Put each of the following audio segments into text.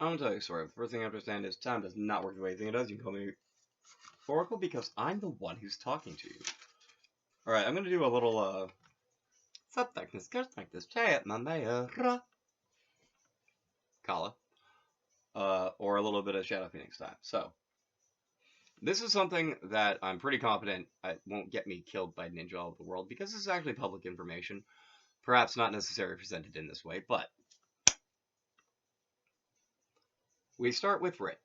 I'm gonna tell you a story. The first thing I understand is time does not work the way you think it does. You can call me Oracle because I'm the one who's talking to you. Alright, I'm gonna do a little, subtechnis, kertechnis, chat, mamaya, Kala. Or a little bit of Shadow Phoenix time. So, this is something that I'm pretty confident won't get me killed by Ninja all over the world because this is actually public information. Perhaps not necessarily presented in this way, but we start with Rin.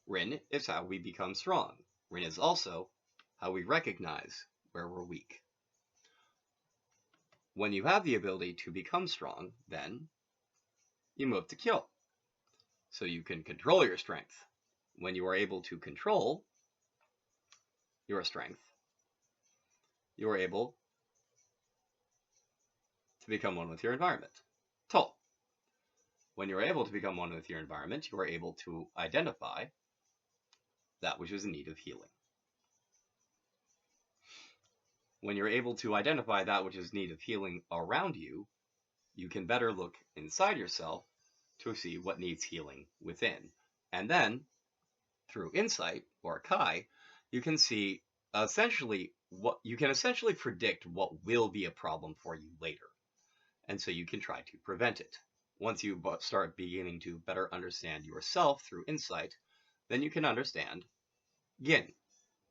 Rin is how we become strong. Rin is also how we recognize where we're weak. When you have the ability to become strong, then you move to kill. So you can control your strength. When you are able to control your strength, you are able to become one with your environment. Tol. When you're able to become one with your environment, you are able to identify that which is in need of healing. When you're able to identify that which is in need of healing around you, you can better look inside yourself to see what needs healing within. And then, through insight, or Kai, you can see essentially predict what will be a problem for you later. And so you can try to prevent it. Once you start beginning to better understand yourself through insight, then you can understand Gin,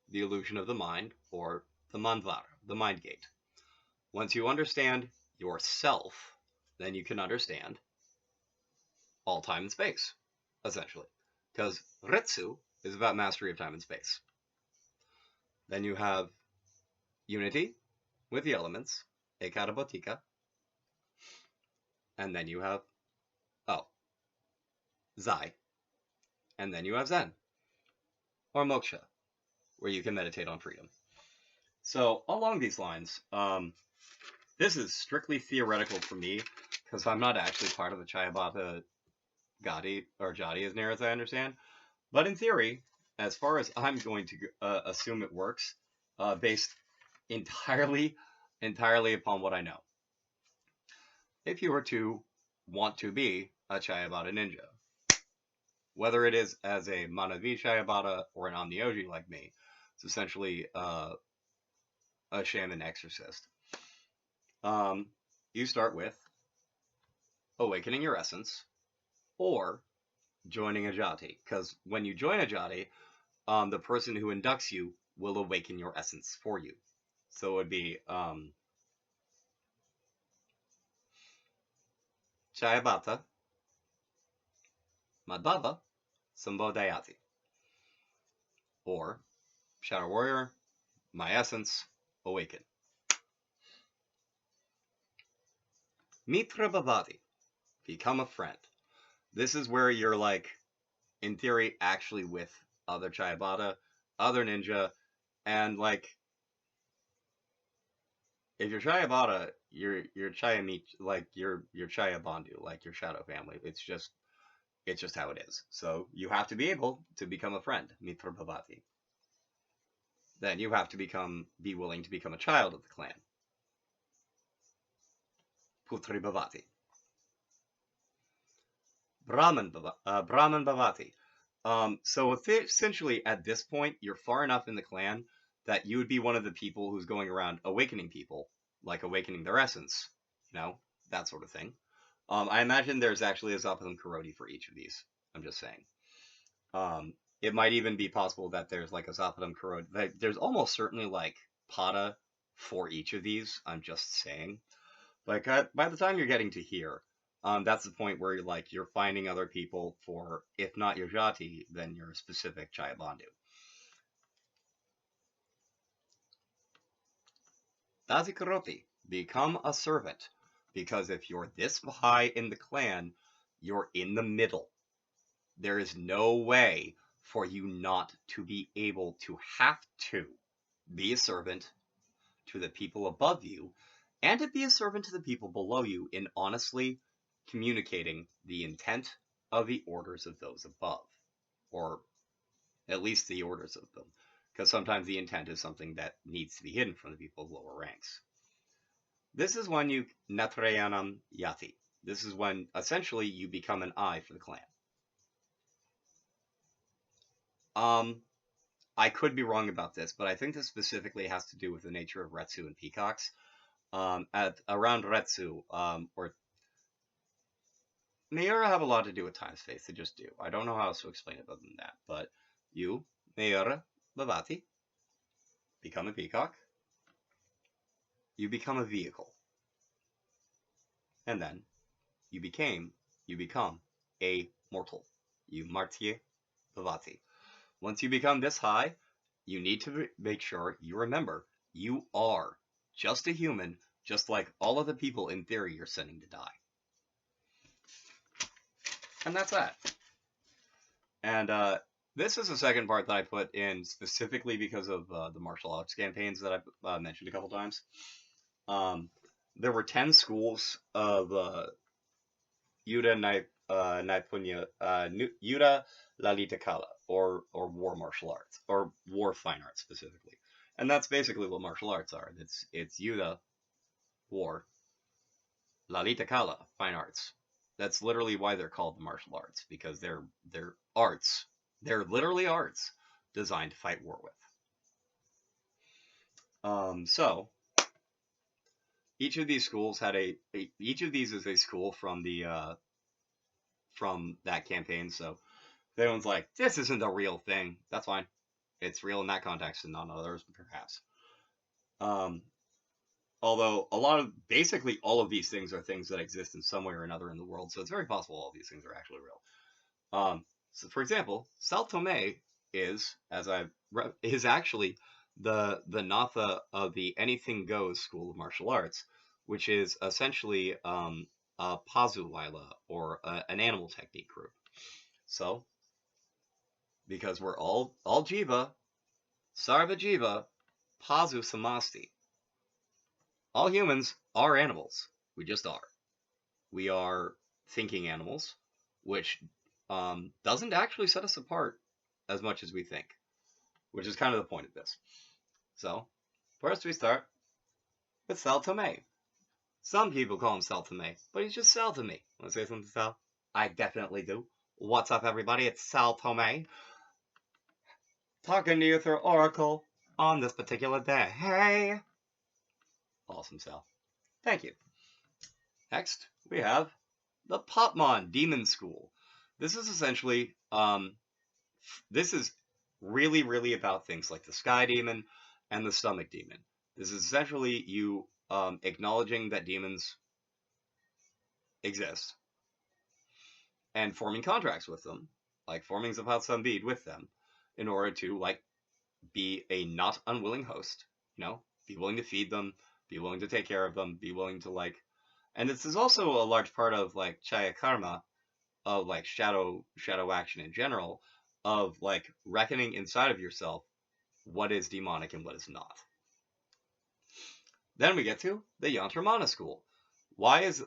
the illusion of the mind, or the Mandvara, the mind gate. Once you understand yourself, then you can understand all time and space, essentially. Because Retsu is about mastery of time and space. Then you have unity with the elements, Ekarabotika. And then you have, Zai. And then you have Zen, or Moksha, where you can meditate on freedom. So, along these lines, this is strictly theoretical for me, because I'm not actually part of the Chayabata Gadi, or Jati, as near as I understand. But in theory, as far as I'm going to assume it works, based entirely upon what I know. If you were to want to be a Chayabata ninja, whether it is as a Manavi Chayabata or an Omnioji like me, it's essentially a shaman exorcist. You start with awakening your essence, or joining a Jati. Because when you join a Jati, the person who inducts you will awaken your essence for you. So it would be Chayabata, Madbaba, Sambodayati. Or Shadow Warrior, my essence, awaken. Mitra Bhavati, become a friend. This is where you're like, in theory, actually with other Chayabata, other ninja, and like, if you're Chayabata, you're Chayamit, like you're Chayabandu, like your shadow family. It's just how it is. So you have to be able to become a friend, Mitra Bhavati. Then you have to be willing to become a child of the clan, Putri Bhavati. Brahman Bhavati. So essentially, at this point, you're far enough in the clan that you would be one of the people who's going around awakening people, like awakening their essence, that sort of thing. I imagine there's actually a Zapatham Karoti for each of these. I'm just saying. It might even be possible that there's like a Zapatham Karoti. There's almost certainly like Pada for each of these. I'm just saying. Like, by the time you're getting to here, that's the point where you're finding other people for, if not your Jati, then your specific Chayabandu. Dazikaroti, become a servant. Because if you're this high in the clan, you're in the middle. There is no way for you not to be able to have to be a servant to the people above you, and to be a servant to the people below you in honestly communicating the intent of the orders of those above, or at least the orders of them, because sometimes the intent is something that needs to be hidden from the people of lower ranks. This is when you Natrayanam Yati. This is when essentially you become an eye for the clan. I could be wrong about this, but I think this specifically has to do with the nature of Retsu and peacocks. At around Retsu, or Mayura have a lot to do with time space. They just do. I don't know how else to explain it other than that. But you, Mayura Bhavati, become a peacock. You become a vehicle, and then you become a mortal. You Martyr Bhavati. Once you become this high, you need to make sure you remember you are just a human, just like all of the people in theory you're sending to die. And that's that. And this is the second part that I put in specifically because of the martial arts campaigns that I've mentioned a couple times. There were 10 schools of Yuta Naipunya, Yuta Lalita Kala, or war martial arts, or war fine arts specifically. And that's basically what martial arts are. It's Yuta, war, Lalita Kala, fine arts. That's literally why they're called the martial arts, because they're arts. They're literally arts designed to fight war with. So each of these schools had each of these is a school from the from that campaign. So if anyone's like, this isn't a real thing, that's fine. It's real in that context and not others, perhaps. Although basically all of these things are things that exist in some way or another in the world, so it's very possible all of these things are actually real. So for example, Sao Tome is actually the Natha of the Anything Goes School of Martial Arts, which is essentially a Pazuwaila, or an animal technique group. So, because we're all Jiva, Sarva Jiva, Pazu Samasti. All humans are animals. We just are. We are thinking animals, which doesn't actually set us apart as much as we think, which is kind of the point of this. So, first we start with Sal Tome. Some people call him Sal Tome, but he's just Sal to me. Want to say something, Sal? I definitely do. What's up, everybody? It's Sal Tome, talking to you through Oracle on this particular day. Hey! Awesome, Sal. Thank you. Next, we have the Popmon Demon School. This is essentially, this is really, really about things like the Sky Demon and the Stomach Demon. This is essentially you acknowledging that demons exist and forming contracts with them, like forming Zapat Sambid with them, in order to, like, be a not unwilling host, be willing to feed them, be willing to take care of them, be willing to, like, and this is also a large part of, like, Chaya Karma, of, like, shadow action in general, of, like, reckoning inside of yourself what is demonic and what is not. Then we get to the Yantramana school. Why is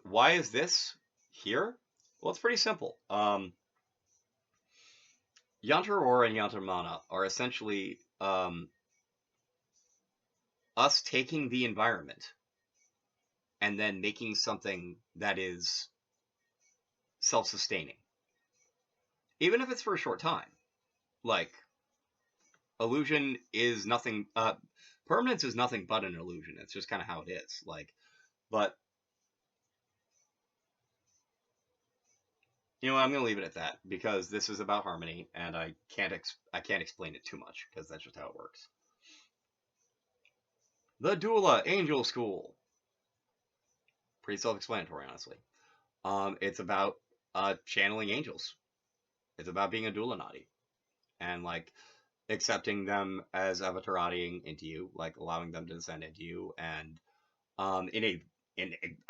this here? Well, it's pretty simple. Yantar Aura and Yantramana are essentially us taking the environment and then making something that is self-sustaining. Even if it's for a short time. Like, illusion is nothing, permanence is nothing but an illusion. It's just kind of how it is. Like, but, I'm going to leave it at that, because this is about harmony, and I can't explain it too much, because that's just how it works. The Doula Angel School. Pretty self-explanatory, honestly. It's about channeling angels. It's about being a Doula Nadi. And, like, accepting them as avatarati into you, like allowing them to descend into you, and in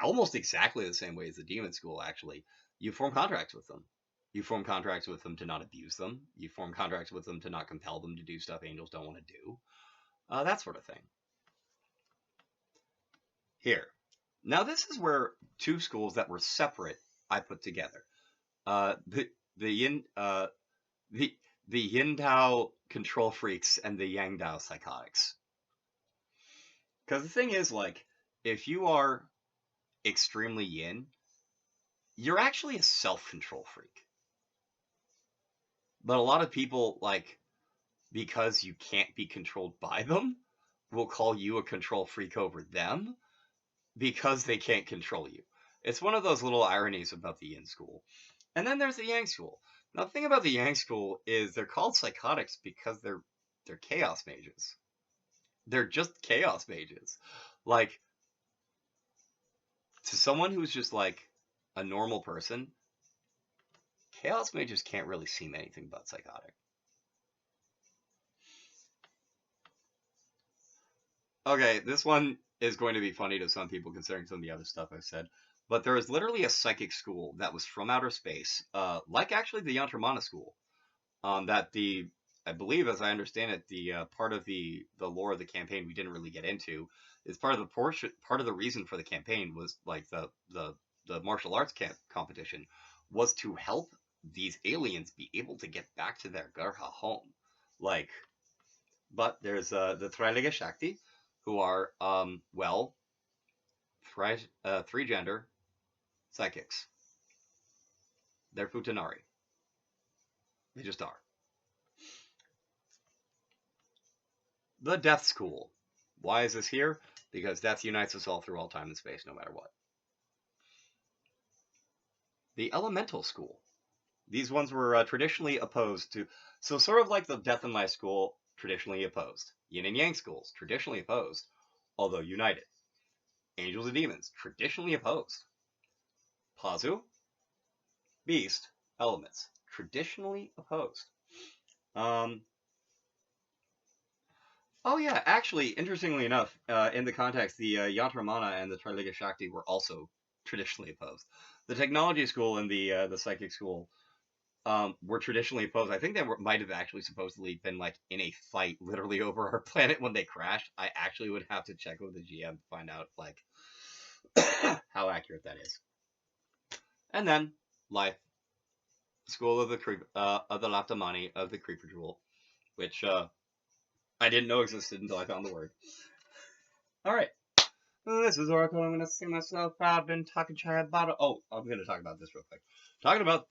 almost exactly the same way as the demon school, actually, you form contracts with them. You form contracts with them to not abuse them. You form contracts with them to not compel them to do stuff angels don't want to do. That sort of thing. Here. Now this is where two schools that were separate I put together. The Yin Tao control freaks and the Yang Dao psychotics. Because the thing is, like, if you are extremely yin, you're actually a self-control freak. But a lot of people, like, because you can't be controlled by them, will call you a control freak over them because they can't control you. It's one of those little ironies about the Yin school. And then there's the Yang school. Now, the thing about the Yang school is they're called psychotics because they're chaos mages. They're just chaos mages. Like, to someone who's just like a normal person, chaos mages can't really seem anything but psychotic. Okay, this one is going to be funny to some people considering some of the other stuff I've said. But there is literally a psychic school that was from outer space, like actually the Yantramana school. That I believe, as I understand it, the part of the lore of the campaign we didn't really get into is part of the portion. Part of the reason for the campaign was like the martial arts competition was to help these aliens be able to get back to their Garha home. Like, but there's the Triliga Shakti, who are three gender psychics. They're Futanari. They just are. The Death School. Why is this here? Because death unites us all through all time and space, no matter what. The Elemental School. These ones were traditionally opposed to, so sort of like the Death and Life School, traditionally opposed. Yin and Yang schools, traditionally opposed, although united. Angels and Demons, traditionally opposed. Pazu, Beast, Elements, traditionally opposed. Oh yeah, actually, interestingly enough, in the context, the Yantramana and the Triliga Shakti were also traditionally opposed. The technology school and the psychic school were traditionally opposed. I think they might have actually supposedly been like in a fight, literally over our planet when they crashed. I actually would have to check with the GM to find out like how accurate that is. And then Life School of the Laptamani of the Creeper Jewel, which I didn't know existed until I found the word. All right. This is Oracle. I'm going to sing myself proud. Been talking shy about it. Oh, I'm going to talk about this real quick. Talking about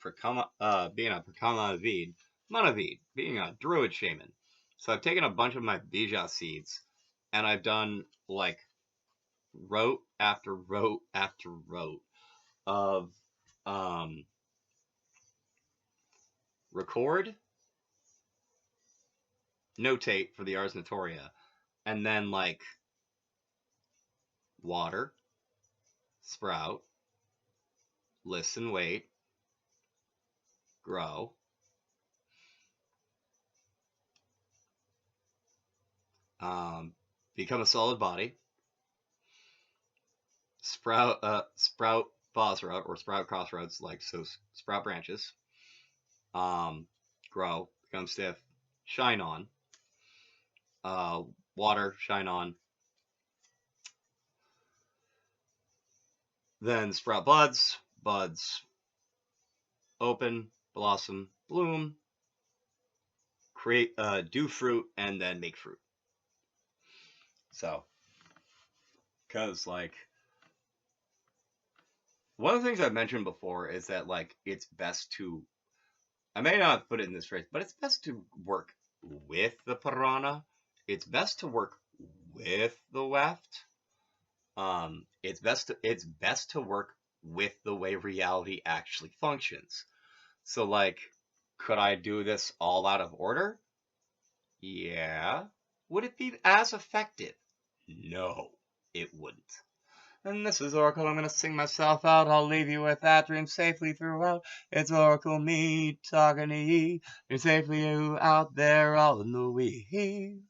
being a Prakama Avid, Manavid, being a druid shaman. So I've taken a bunch of my Bija seeds, and I've done like rote after rote after rote of record, notate for the Ars Notoria, and then like water, sprout, listen, wait, grow, become a solid body, sprout Basra or sprout crossroads, like so sprout branches, grow, become stiff, shine on, water, shine on, then sprout buds, open, blossom, bloom, create, do fruit, and then make fruit. So, because like one of the things I've mentioned before is that like it's best to, I may not put it in this phrase, but it's best to work with the Purana. It's best to work with the Weft. It's best to work with the way reality actually functions. So like, could I do this all out of order? Yeah. Would it be as effective? No, it wouldn't. And this is Oracle. I'm going to sing myself out. I'll leave you with that. Dream safely throughout. It's Oracle, me talking to ye. Dream safely you out there, all in the weave.